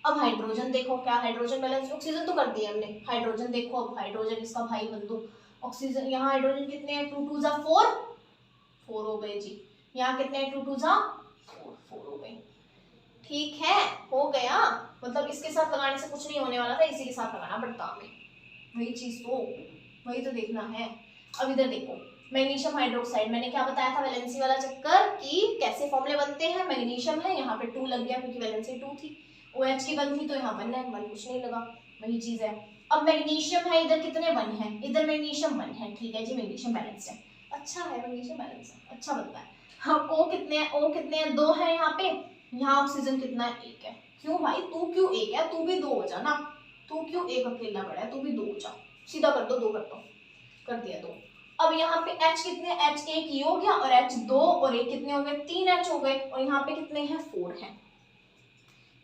अब हाइड्रोजन देखो, क्या हाइड्रोजन बैलेंस, ऑक्सीजन तो कर दिया हमने, हाइड्रोजन देखो, अब हाइड्रोजन इसका भाई बंधु, ऑक्सीजन यहाँ हाइड्रोजन कितने हैं 2 2 4 4 हो गए जी, यहाँ कितने हैं 2 2 4 हो गए, ठीक है हो गया, मतलब इसके साथ लगाने से कुछ नहीं होने वाला था, इसी के साथ लगाना पड़ता हमें, वही चीज तो, वही तो देखना है। अब इधर देखो मैग्नीशियम हाइड्रोक्साइड, मैंने क्या बताया था वैलेंसी वाला चक्कर कि कैसे फॉर्मूले बनते हैं, मैग्नीशियम है यहाँ पे 2 लग गया क्योंकि वैलेंसी 2 थी, OH की 1 थी तो यहाँ 1 है, 1 कुछ नहीं लगा, वही चीज है। अब मैग्नीशियम है, इधर कितने 1 है, इधर मैग्नीशियम 1 है, ठीक है जी, मैग्नीशियम बैलेंस है, अच्छा है मैग्नीशियम बैलेंस है, अच्छा बनता है। हाँ O कितने हैं 2 है यहाँ पे, यहाँ ऑक्सीजन कितना है 1 है, क्यों भाई तू क्यों 1 है, तू भी 2 हो जा ना, तू क्यों 1 अकेला बड़ा है, तू भी 2 हो जा, सीधा कर दो 2 कर दो, कर दिया 2। अब यहाँ पे H कितने, H 1 ये हो गया, और H 2 और 1 कितने हो गए 3 H हो गए, और यहाँ पे कितने हैं 4 हैं,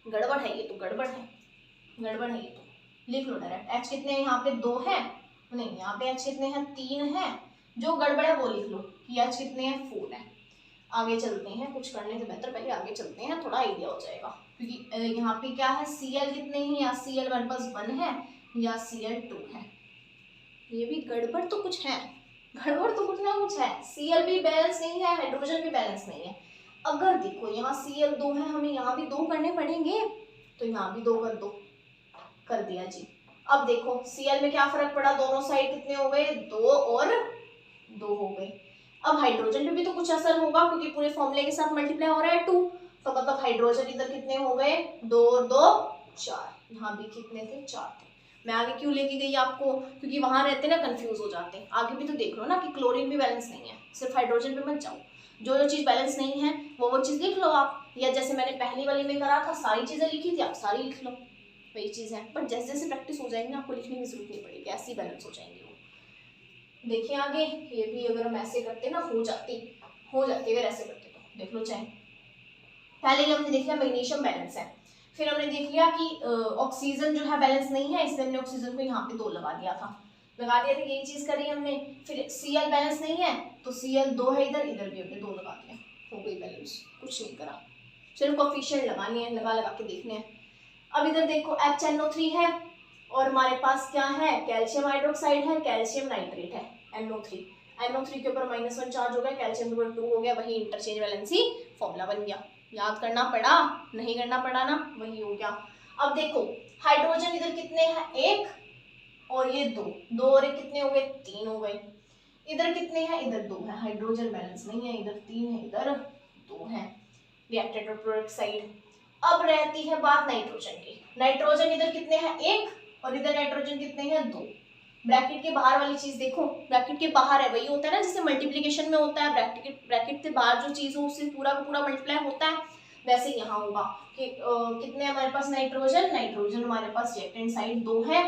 गड़बड़ है ये तो, गड़बड़ है ये तो, लिख लो डायरेक्ट, H कितने हैं यहाँ पे 2 है, नहीं यहाँ पे H कितने हैं 3 है, जो गड़बड़ है वो लिख लो कि H कितने हैं, 4 है। आगे चलते हैं, कुछ करने से बेहतर पहले आगे चलते हैं, थोड़ा आइडिया हो जाएगा। क्योंकि यहाँ पे क्या है, Cl कितने हैं, या Cl हमारे पास 1 है या Cl 2 है। ये भी गड़बड़ तो कुछ है, गड़बड़ तो कुछ ना कुछ है। Cl भी बैलेंस नहीं है, हाइड्रोजन भी बैलेंस नहीं है। अगर देखो यहाँ Cl 2 है, हमें यहाँ भी 2 करने पड़ेंगे, तो यहाँ भी 2 कर दो, कर दिया जी। अब देखो Cl में क्या फर्क पड़ा, दोनों साइड कितने हो गए, 2 और 2 हो गए। अब हाइड्रोजन पे भी तो कुछ असर होगा, क्योंकि पूरे फॉर्मूले के साथ मल्टीप्लाई हो रहा है 2, तो मतलब हाइड्रोजन इधर कितने हो गए, 2 और 2 4, यहाँ भी कितने थे, 4 थे। मैं आगे क्यों लेके गई आपको, क्योंकि वहां रहते ना कंफ्यूज हो जाते हैं। आगे भी तो देख लो ना कि क्लोरीन भी बैलेंस नहीं है, सिर्फ हाइड्रोजन पे मत जाओ, जो जो चीज बैलेंस नहीं है वो चीज लिख लो आप, या जैसे मैंने पहली वाली में करा था सारी चीजें लिखी थी, आप सारी लिख लो, वही चीज है। पर जैसे जैसे प्रैक्टिस हो जाएगी ना, आपको लिखने की जरूरत नहीं पड़ेगी, ऐसे ही बैलेंस हो जाएंगे वो। देखिए आगे, ये भी अगर हम ऐसे करते ना हो जाती अगर ऐसे करते तो देख लो चाहे। पहले हमने देख लिया मैग्नीशियम बैलेंस है, फिर हमने देख लिया कि ऑक्सीजन जो है बैलेंस नहीं है, इसलिए हमने ऑक्सीजन को यहाँ पे 2 लगा दिया था, यही चीज करी हमने। फिर Cl बैलेंस नहीं है, तो Cl 2 है इधर, इधर भी हमने 2 लगा दिया, हो गई बैलेंस, कुछ नहीं करा। सिर्फ कोफिशिएंट लगानी है, लगा के देखने हैं। अब इधर देखो HNO3 है, और हमारे पास क्या है, कैल्शियम हाइड्रोक्साइड है, कैल्शियम नाइट्रेट है, NO3 के ऊपर -1 चार्ज हो गया, कैल्शियम के ऊपर 2 हो गया, वही इंटरचेंज वैलेंसी फॉर्मूला बन गया। याद करना पड़ा, नहीं करना पड़ा ना, वही हो गया। अब देखो हाइड्रोजन इधर कितने हैं, 1 और ये 2 और 1 कितने हो गए, 3 हो गए। इधर कितने हैं, इधर 2 है, हाइड्रोजन बैलेंस नहीं है, इधर 3 है, इधर 2 है, रिएक्टेड और प्रोडक्ट साइड। अब रहती है बात नाइट्रोजन की, नाइट्रोजन इधर कितने हैं, 1 और इधर नाइट्रोजन कितने हैं, 2। ब्रैकेट के बाहर वाली चीज देखो, ब्रैकेट के बाहर है, वही होता है ना जैसे मल्टीप्लिकेशन में होता है, ब्रैकेट के बाहर जो चीज हो उससे पूरा का पूरा मल्टीप्लाई होता है, वैसे यहाँ होगा कि कितने हमारे पास नाइट्रोजन हमारे पास रिएक्टेंट साइड 2 है,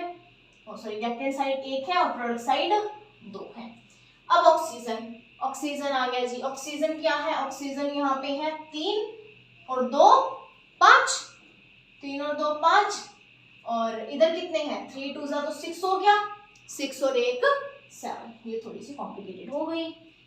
रिएक्टेंट साइड 1 है और प्रोडक्ट साइड 2 है। अब ऑक्सीजन आ गया जी। ऑक्सीजन क्या है, ऑक्सीजन यहाँ पे है 3 और 2 5, 3 और 2 5, और इधर कितने हैं, 3 2 तो 6 हो गया, 6 और 1 7। ये थोड़ी सी कॉम्प्लिकेटेड हो गई,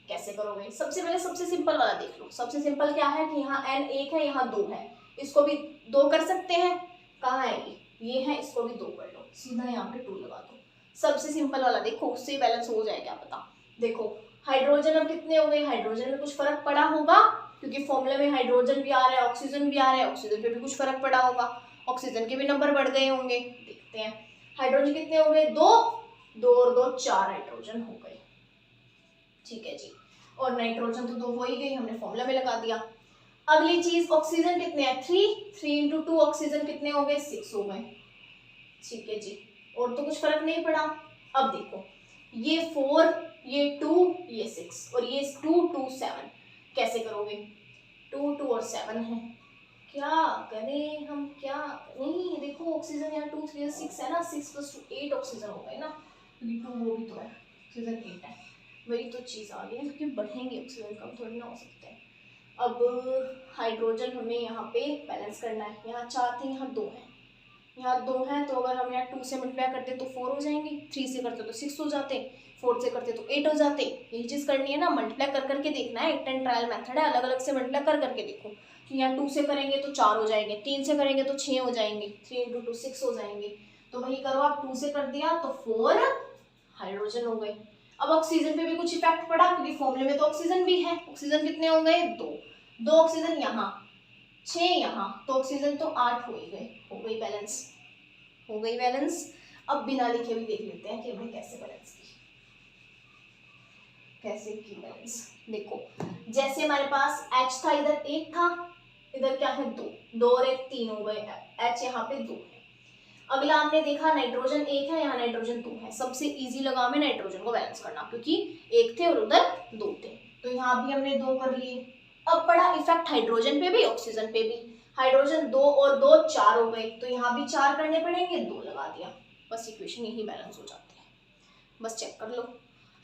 कैसे करोगे। सबसे पहले सबसे सिंपल वाला देख लो। सबसे सिंपल क्या है कि यहाँ n 1 है, यहाँ 2 है, इसको भी 2 कर सकते हैं। कहाँ है ये है, इसको भी 2 कर लो, सीधा यहाँ पे 2 लगा दो। सबसे सिंपल वाला देखो, उससे बैलेंस हो जाए क्या पता। देखो हाइड्रोजन अब कितने हो गए, हाइड्रोजन में कुछ फर्क पड़ा होगा, क्योंकि फॉर्मूले में हाइड्रोजन भी आ रहा है, ऑक्सीजन भी आ रहा है, ऑक्सीजन पे भी कुछ फर्क पड़ा होगा, ऑक्सीजन के भी नंबर बढ़ गए होंगे। देखते हैं हाइड्रोजन कितने हो गए, 2 और 2 4 हाइड्रोजन हो गए, ठीक है जी। और नाइट्रोजन तो 2 हो ही गई, हमने फॉर्मूला में लगा दिया। अगली चीज ऑक्सीजन कितने हैं, 3 इंटू 2 ऑक्सीजन कितने हो गए, 6 हो गए, ठीक है जी। और तो कुछ फर्क नहीं पड़ा। अब देखो ये 4, ये 2, ये 6 और ये 2 2 7, कैसे करोगे, 2 2 और 7 है, क्या करें हम, क्या नहीं। देखो ऑक्सीजन यहाँ 2 3 6 है ना, 6 + 2 8 ऑक्सीजन हो गए ना, क्योंकि 2 वो भी तो है, ऑक्सीजन 8 है, वही तो चीज़ आ गई है, क्योंकि बढ़ेंगे ऑक्सीजन कम थोड़ी ना हो सकते हैं। अब हाइड्रोजन हमें यहाँ पे बैलेंस करना है, यहाँ 4 थे, यहाँ 2 है, यहाँ 2 है, तो अगर हम यहाँ 2 से मल्टीप्लाई करते तो 4 हो जाएंगे, 3 से करते तो 6 हो जाते, 4 से करते तो 8 हो जाते। यही चीज़ करनी है ना, मल्टीप्लाई कर करके देखना है, 8 10 ट्रायल मेथड है, अलग अलग से मल्टीप्लाई कर करके देखो कि यहाँ 2 से करेंगे तो 4 हो जाएंगे, 3 से करेंगे तो 6 हो जाएंगे, 3 इंटू 2 6 हो जाएंगे। तो वही करो आप, 2 से कर दिया तो 4 हाइड्रोजन हो गए। अब ऑक्सीजन पे भी कुछ इफेक्ट पड़ा, क्योंकि फॉर्मूले में तो ऑक्सीजन भी है, ऑक्सीजन कितने हो गए, 2 ऑक्सीजन यहाँ, 6 यहाँ, तो ऑक्सीजन तो 8 हो ही गए, हो गई बैलेंस, हो गई बैलेंस। अब बिना लिखे भी देख लेते हैं कि हमने कैसे बैलेंस की, कैसे की बैलेंस। देखो जैसे हमारे पास H था, इधर 1 था, इधर क्या है 2 और 1 3 हो गए, H यहाँ पे 2 है। अगला हमने देखा नाइट्रोजन 1 है, यहाँ नाइट्रोजन 2 है। सबसे इजी लगा हमें नाइट्रोजन को बैलेंस करना, क्योंकि 1 थे और उधर 2 थे, तो यहाँ भी हमने 2 कर लिए। अब पड़ा इफेक्ट हाइड्रोजन पे भी ऑक्सीजन पे भी, हाइड्रोजन 2 और 2 4 हो गए, तो यहाँ भी 4 करने पड़ेंगे, 2 लगा दिया, बस इक्वेशन यही बैलेंस हो जाती है, बस चेक कर लो।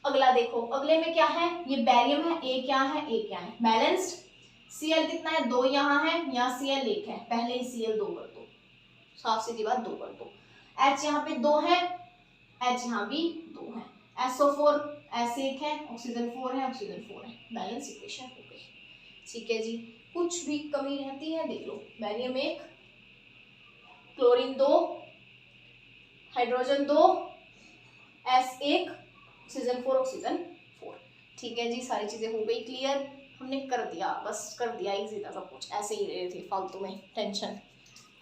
अगला देखो, अगले में क्या है, ये बैरियम है, ए क्या है, ए क्या है, बैलेंस्ड। Cl कितना है, 2 यहाँ है, यहाँ Cl 1 है, पहले ही Cl 2 कर दो, साफ सीधी बात 2 कर दो। H यहाँ पे 2 है, H यहाँ भी 2 है, S एक है, ऑक्सीजन 4 है, ऑक्सीजन 4 है, बैलेंस इक्वेशन हो गई। ठीक है जी, कुछ भी कमी रहती है देख लो, barium 1, chlorine 2, hydrogen 2, S1, oxygen 4, oxygen 4। ठीक है जी, सारी चीजें हो गई क्लियर, हमने कर दिया, बस कर दिया इजी था सब कुछ, ऐसे ही रहे थे फालतू में टेंशन।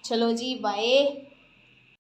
चलो जी बाय।